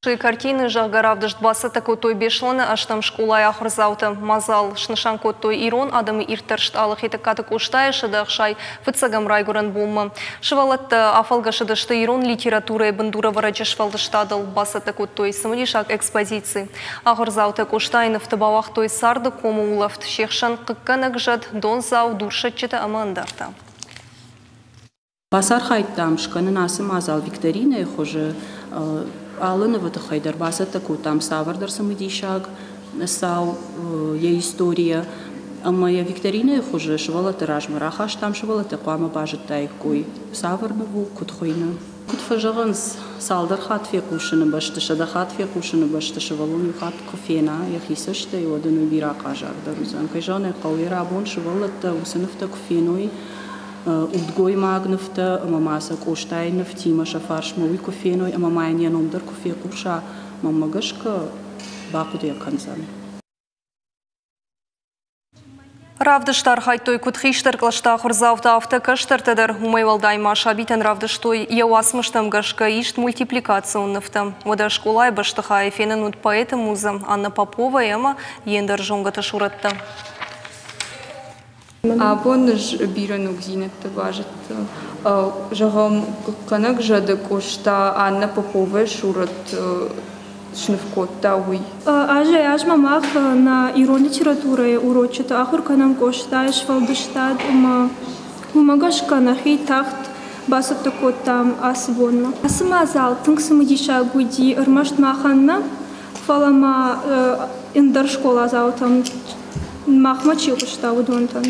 Картины жағгаравдышт басы такой бешланы аштам школай ахырзауты мазал шнышан коттой ирон адамы иртаршт алық еті катык уштайшы дақшай фыцагам райгуран болмы. Шывалатты афалгашыдышты ирон литературы бындура варачышвалдыштадыл басы такой сымылишак экспозиции. Ахырзауты куштайнов табавақ той сарды кому улафт шехшан қыққанак жад донзау дуршатчыты амандарта. Басар хайттам шканы насы мазал Викторина хуже Аллы вот хайдар баса такой там савардар самодишаг сау я история моя Викторина хуже швала тираж марахаш там швала тaqama бажет тайкой саварнову кутхойна кутфажаганс салдар хатфе кушаны башты шада хатфе кушаны башты швалун хат кофена я хисашта и одну биракажар дарузан кайжаны кауира бон швалата усынфта кофеной Удгой магнуфта, мамаса коштайнов, тимаша фарш мой кофеной, а мама не номдер кофе куша, мама гашка бакудия канзан. Равдыштар хайтой кутхиштар клашта хурзавта автокаштар тедер умайвалдай маша битен равдыштой яуасмыштам гашка ишт мультипликационныфтам. Вода школай баштыха эфенен уд поэта музам Анна Попова ема ендер жонгата шуратта. Абонж биранук зинетті важит. Жағам қанак жады кошта Анна Попова шурат шнывкотта уй. Аж мамах на ирон литературы урочета ахур канам кошта швалдыштад умагашка нахи тахт басатты коттам асбонма. Асымазал тыңсымыдиша гуди ырмашт маханна фалама индар школа заутам махмачил кошта удонтан.